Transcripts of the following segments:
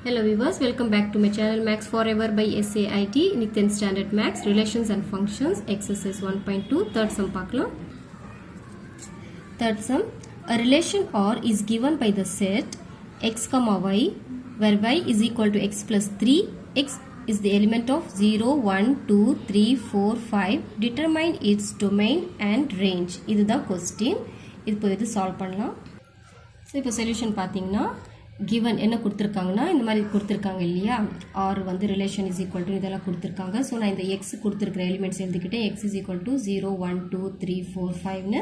Hello viewers, welcome back to my channel Max Forever by SAIT. இன்னைக்கு 10th standard Max Relations and Functions exercise 1.2 third sum பார்க்கலாம். Third sum, a relation R is given by the set x, y where y is equal to x plus 3. X is the element of 0, 1, 2, 3, 4, 5. Determine its domain and range. இதுதான் question. இப்போ இது solve பண்ணலாம். So இப்போ solution பார்த்தீங்கன்னா given என்ன கொடுத்திருக்காங்கன்னா இந்த மாதிரி கொடுத்திருக்காங்க இல்லையா r வந்து relation is equal to இதெல்லாம் கொடுத்திருக்காங்க சோ நான் இந்த x கொடுத்திருக்கிற elements எழுதிக்கிட்டேன் x is equal to 0 1 2 3 4 5 னு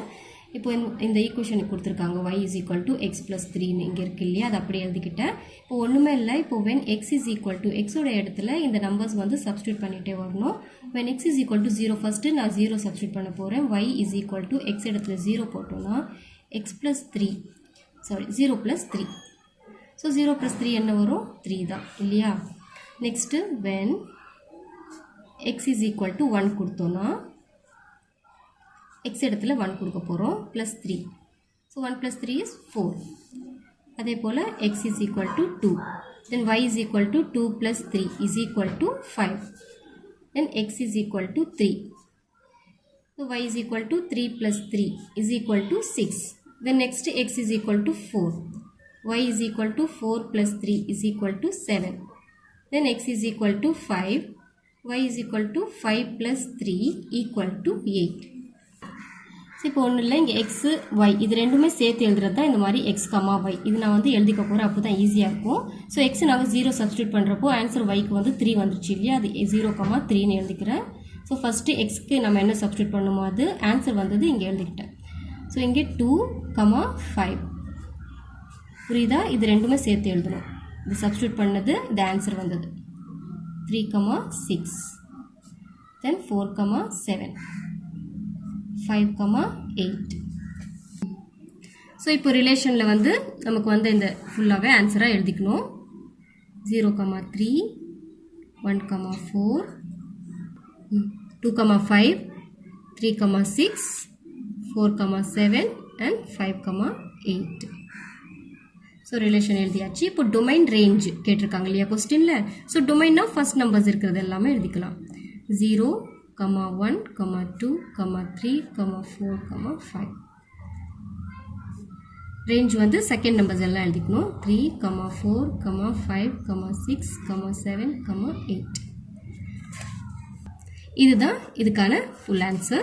இப்போ இந்த ஈக்குவேஷன் கொடுத்திருக்காங்க y is equal to x plus 3 னு இங்க இருக்கு இல்லையா அது அப்படியே எழுதிக்கிட்டேன் இப்போ ஒண்ணுமே இல்ல இப்போ when x is equal to x ஓட இடத்துல இந்த நம்பர்ஸ் வந்து சப்ஸ்டிட்யூட் பண்ணிட்டே வரணும் when x is equal to 0 first நான் 0 சப்ஸ்டிட்யூட் பண்ண போறேன் y is equal to x இடத்துல 0 போட்டோம்னா x plus 3 sorry 0 plus 3. So 0 plus 3 என்ன வரும் 3 தான் இல்லையா next when x is equal to 1 கொடுத்தோம்னா x இடத்துல 1 கொடுக்க போறோம் plus 3 so 1 plus 3 is 4 அதே போல x is equal to 2 then y is equal to 2 plus 3 is equal to 5 then x is equal to 3 so y is equal to 3 plus 3 is equal to 6 then next x is equal to 4 y is equal to 4 plus 3 is equal to 7 then x is equal to 5 y is equal to 5 plus 3 equal to 8 இப்போ ஒண்ணு இல்ல இங்க x y இது ரெண்டுமே சேர்த்து எழுதுறது தான் இந்த மாதிரி x, y இது நான் வந்து எழுதிக்க போறேன் அப்பதான் ஈஸியா இருக்கும் சோ x நாங்க 0 சப்ஸ்டிட்யூட் பண்றப்போ ஆன்சர் y க்கு வந்து 3 வந்துருச்சு இல்லையா அது 0, 3 னு எழுதிக்கிறேன் சோ ஃபர்ஸ்ட் x க்கு நம்ம என்ன சப்ஸ்டிட்யூட் பண்ணுமோ அது ஆன்சர் வந்தது இங்க எழுதிட்டேன் சோ இங்க 2, 5 புரியுதா இது ரெண்டுமே சேர்த்து எழுதணும் இது சப்ஸ்டிட்யூட் பண்ணது இந்த ஆன்சர் வந்தது 3, 6 then 4, 7 5, 8 சோ இப்போ ரிலேஷன்ல வந்து நமக்கு வந்து இந்த ஃபுல்லாவே ஆன்சரா எழுதிக்கணும் 0, 3 1, 4 2, 5 3, 6 4, 7 and 5, 8 so relation எழுதியாச்சு இப்போ domain range கேட்டிருக்காங்க இல்லையா क्वेश्चनல so domainனா first numbers இருக்குது எல்லாமே எழுதிக்கலாம் 0, 1, 2, 3, 4, 5 range வந்து second numbers எல்லாம் எழுதிக்கணும் 3, 4, 5, 6, 7, 8 இதுதான் இதுக்கான full answer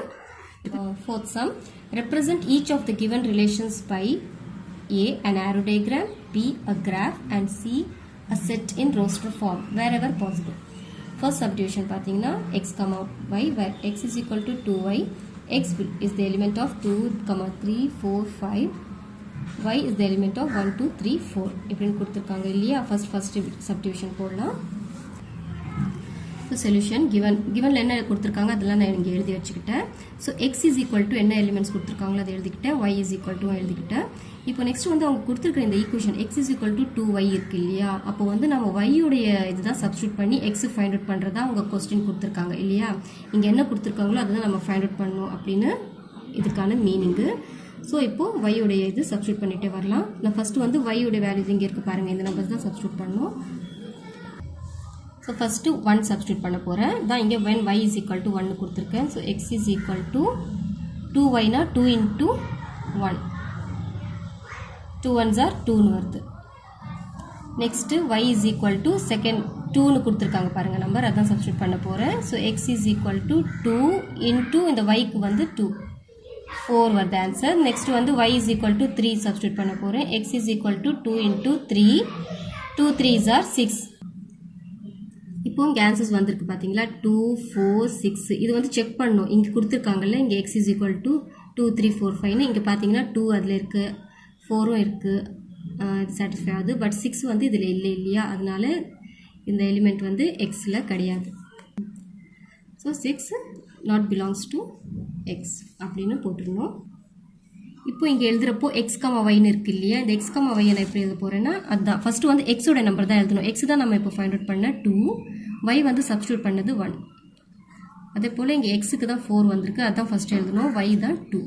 fourth sum represent each of the given relations by A. An arrow diagram, B. A graph and C. A set in roster form wherever possible. First subdivision பார்த்தீங்கன்னா x, y where x is equal to 2y. X is the element of 2, 3, 4, 5. Y is the element of 1, 2, 3, 4. இப்படின்னு கொடுத்திருக்காங்க இல்லையா first subdivision போடலாம் so solution givenல என்ன கொடுத்திருக்காங்க அதெல்லாம் நான் இங்க எழுதி வச்சிட்டேன் so x is equal to என்ன எலிமெண்ட்ஸ் கொடுத்திருக்காங்களோ அதை எழுதிக்கிட்டேன் y is equal to எழுதிக்கிட்டேன் இப்போ நெக்ஸ்ட் வந்து அவங்க கொடுத்திருக்கிற இந்த equation x is equal to 2y இருக்கு இல்லையா அப்போ வந்து நம்ம y உடைய இதுதான் சப்ஸ்டிட்யூட் பண்ணி x ஃபைண்ட் அவுட் பண்றதா அவங்க क्वेश्चन கொடுத்திருக்காங்க இல்லையா இங்க என்ன கொடுத்திருக்காங்களோ அதுதான் நம்ம ஃபைண்ட் அவுட் பண்ணனும் அப்படினு இதுக்கான மீனிங் சோ இப்போ y உடைய இது சப்ஸ்டிட்யூட் பண்ணிட்டே வரலாம் நான் ஃபர்ஸ்ட் வந்து y உடைய வேல்யூ இங்க இருக்கு பாருங்க இந்த நம்பர்ஸ் தான் சப்ஸ்டிட்யூட் பண்ணனும் so first 1 substitute பண்ண போறேன் தான் இங்க when y is equal to 1 கொடுத்திருக்கேன் so x is equal to 2y னா 2 into 1 2 ones are 2 னு வருது next y is equal to second 2 னு கொடுத்திருக்காங்க பாருங்க நம்பர் அதான் சப்ஸ்டிட்யூட் பண்ண போறேன் so x is equal to 2 into இந்த y க்கு வந்து 2 4 வருது ஆன்சர் next வந்து y is equal to 3 substitute பண்ண போறேன் x is equal to 2 into 3 2 3s are 6 இப்போ இங்க ஆன்சர்ஸ் வந்திருக்கு பாத்தீங்களா 2 4 6 இது வந்து செக் பண்ணனும் இங்க கொடுத்திருக்காங்கல இங்க x is equal to 2 3 4 5 னு இங்க பாத்தீங்கன்னா 2 அதுல இருக்கு 4 ம் இருக்கு satisfy ஆகுது பட் 6 வந்து இதுல இல்லையா அதனால இந்த எலிமெண்ட் வந்து x ல கிடையாது so 6 not belongs to x அப்படினு போட்டுறணும் இப்போ இங்க எழுதுறப்போ x, y னு இருக்கு இல்லையா இந்த x, y நான் எப்படி எழுத போறேன்னா அதான் ஃபர்ஸ்ட் வந்து x ஓட நம்பர் தான் எழுதணும் x தான் நம்ம இப்போ ஃபைண்ட் அவுட் பண்ண 2 y வந்து சப்ஸ்டிட்யூட் பண்ணது 1 அதே போல இங்க x க்கு தான் 4 வந்திருக்கு அதான் ஃபர்ஸ்ட் எழுதணும் y தான் 2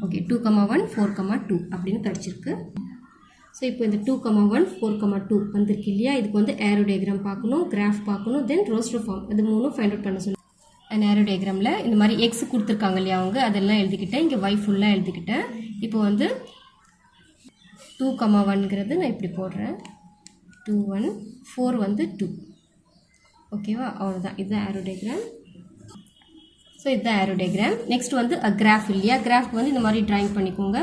ஓகே 2, 1 4, 2 அப்படினு கிடைச்சிருக்கு ஸோ இப்போ இந்த 2,1 4,2 வந்திருக்கு இல்லையா, இதுக்கு வந்து ஏரோ டயக்ராம் பார்க்கணும், கிராஃப் பார்க்கணும், தென் ரோஸ்டர் ஃபார்ம், அது மூணும் ஃபைண்ட் அவுட் பண்ண சொல்லணும். அண்ட் ஏரோ டயக்ராமில் இந்த மாதிரி எக்ஸ் கொடுத்துருக்காங்க இல்லையா அவங்க, அதெல்லாம் எழுதிக்கிட்டேன். இங்கே ஒய் ஃபுல்லாக எழுதிக்கிட்டேன். இப்போ வந்து 2,1ங்கிறது நான் இப்படி போடுறேன், 2 1 4 வந்து 2. ஓகேவா, அவ்வளோதான். இதுதான் ஏரோ டயக்ராம். ஸோ இதுதான் ஏரோ டயக்ராம். நெக்ஸ்ட் வந்து கிராஃப் இல்லையா, கிராஃப்க்கு வந்து இந்த மாதிரி ட்ராயிங் பண்ணிக்கோங்க.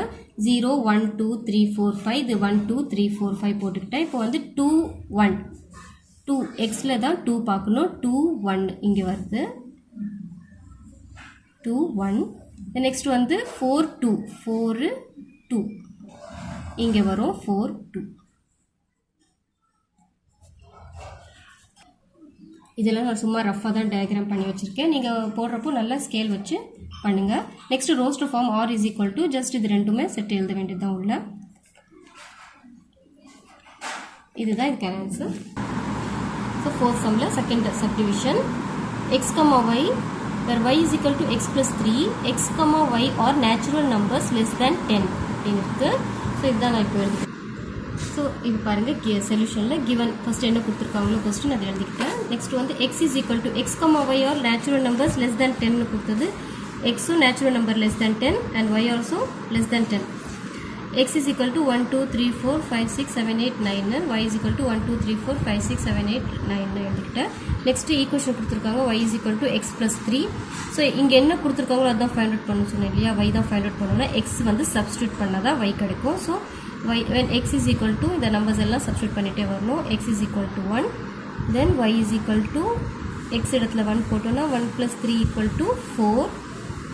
0 1 2 3 4 5, இது 1 2 3 4 5 போட்டுக்கிட்டேன். இப்போ வந்து 2 1 2 எக்ஸில் தான் 2 பார்க்கணும். 2 1 இங்கே வருது, 2 1. நெக்ஸ்ட் வந்து 4 2 4 2 இங்கே வரும், 4 2. இதெல்லாம் நான் சும்மா ரஃபாக தான் டயக்ராம் பண்ணி வச்சுருக்கேன். நீங்கள் போடுறப்போ நல்லா ஸ்கேல் வச்சு பண்ணுங்கள். Next roster form R is equal to just இது ரெண்டுமே செட் எழுத வேண்டியது தான் உள்ள. இதுதான் இதுக்கான ஆன்சர். ஸோ ஃபோர்த் சம்மில் second subdivision, x comma y where y is equal to x plus 3, x comma y are natural numbers less than 10 அப்படின்னு இருக்குது. ஸோ இதுதான் நான் இப்போ எழுதிக்கிறேன். ஸோ இது பாருங்கள், சொல்யூஷனில் கிவன் ஃபஸ்ட் என்ன கொடுத்துருக்காங்களோ கொஸ்டின் அதை எழுதிக்கிட்டேன். நெக்ஸ்ட் வந்து x is equal to x comma y are natural numbers less than 10 கொடுத்தது. xும் natural number less than 10 and y also less than 10. x is equal to 1 2 3 4 5 6 7 8 9, y is equal to 1 2 3 4 5 6 7 8 9 எழுதிக்கிட்டேன். Next equation கொடுத்துருக்காங்க, y is equal to x plus 3. So இங்கே என்ன கொடுத்துருக்காங்களோ அதுதான் find out பண்ண சொன்னேன் இல்லையா, y தான் ஃபைண்ட் அவுட் பண்ணணும்னா x வந்து சப்ஸ்டியூட் பண்ணால் தான் y கிடைக்கும். So y when x is equal to இந்த நம்பர்ஸ் எல்லாம் சப்ஸ்டியூட் பண்ணிகிட்டே வரணும். x is equal to 1, then y is equal to x இடத்துல 1 போட்டோன்னா 1 plus 3 equal to 4.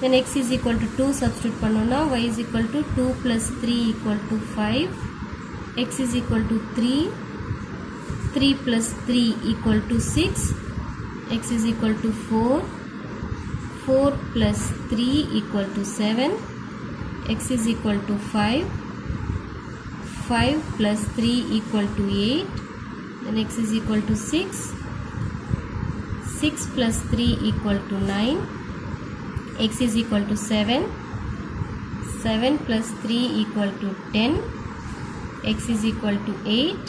Then x is equal to 2 substitute பண்ணோம்னா y is equal to 2 plus 3 equal to 5. x is equal to 3. 3 plus 3 equal to 6. x is equal to 4. 4 plus 3 equal to 7. x is equal to 5. 5 plus 3 equal to 8. Then x is equal to 6. 6 plus 3 equal to 9. x is equal to 7. 7 plus 3 equal to 10. x is equal to 8.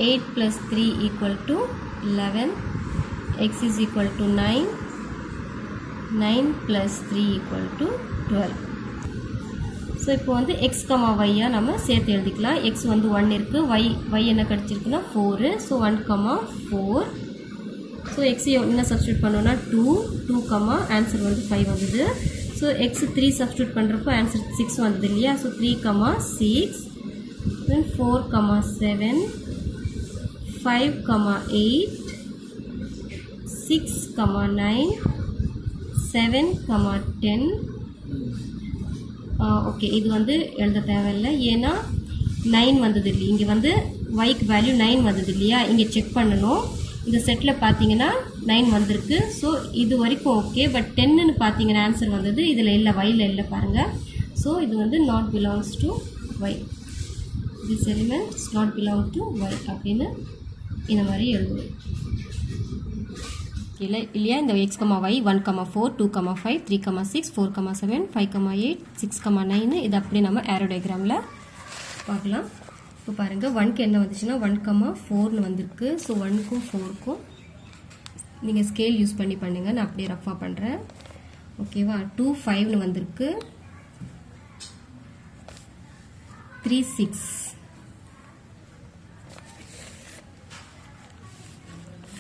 8 plus 3 equal to 11. x is equal to 9. 9 plus 3 equal to 12. So இப்போ வந்து X comma ஒய்யா நம்ம சேர்த்து எழுதிக்கலாம். X வந்து 1 இருக்குது, Y என்ன கிடச்சிருக்குன்னா 4. So 1 comma 4. So எக்ஸை என்ன சப்ஸ்டியூட் பண்ணோன்னா 2 கமா ஆன்சர் வந்து 5 வந்தது. ஸோ எக்ஸ் 3 சப்ஸ்டியூட் பண்ணுறப்போ ஆன்சர் 6 வந்தது இல்லையா. ஸோ 3 கமா 6, தென் 4 comma 7, 5 comma 8, 6 comma 9, 7 comma 10. Okay, இது வந்து எழுத தேவையில்லை, ஏன்னா 9 வந்தது இல்லையா, இங்கே வந்து ஒய்க்கு வேல்யூ 9 வந்தது இல்லையா, இங்கே செக் பண்ணணும். இந்த செட்டில் பார்த்தீங்கன்னா 9 வந்திருக்கு. ஸோ இது வரைக்கும் ஓகே. பட் 10ன்னு பார்த்தீங்கன்னா ஆன்சர் வந்தது, இதில் இல்லை, ஒயில் இல்லை பாருங்கள். ஸோ இது வந்து not belongs to Y, this element is not belong to Y அப்படின்னு இந்த மாதிரி எழுதுவோம் இல்லையா. இந்த X comma Y 1 comma 4 2 comma 5 3 comma 6 4 comma 7 5 comma 8 6 comma 9 இது அப்படியே நம்ம ஏரோ டயக்ராமில் பார்க்கலாம். இப்போ பாருங்கள், 1க்கு என்ன வந்துச்சுன்னா 1 கமா 4னு வந்திருக்கு. ஸோ 1க்கும் 4க்கும் நீங்கள் ஸ்கேல் யூஸ் பண்ணி பண்ணுங்கள், நான் அப்படியே ரஃபாக பண்ணுறேன். ஓகேவா. 2 5னு வந்திருக்கு. 3 6,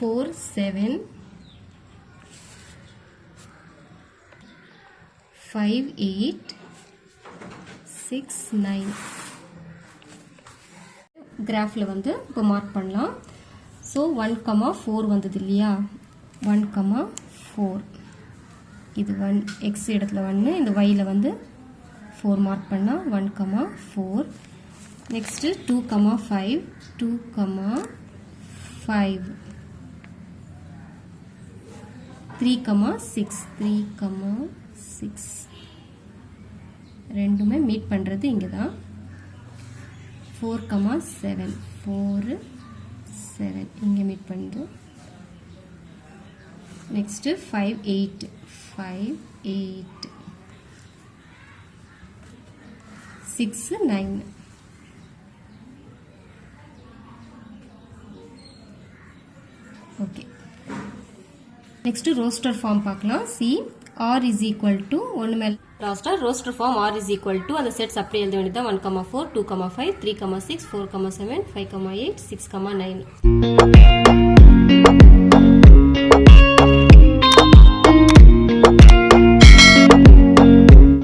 4 7, 5 8, 6 9. கிராஃபில் வந்து இப்போ மார்க் பண்ணலாம். ஸோ 1 கமா 4 வந்தது இல்லையா, 1 கமா 4 இது 1 எக்ஸ் இடத்துல 1, இந்த ஒயில் வந்து 4 மார்க் பண்ணால் 1 comma 4. Next 2 comma 5 2 comma 5, 3 comma 6 3 comma 6 ரெண்டுமே மீட் பண்ணுறது இங்கே தான். 4 கமா 7 4 7 இங்கே மீட் பண்ணுது. Next 5 8 5 8 6 9 okay, next roster form பார்க்கலாம். C R is equal to ஒன்று மேல் roster form R is equal to அந்த செட்ஸ் அப்படியே எழுத வேண்டியது 1,4 2,5 3,6 4,7 5,8 6,9.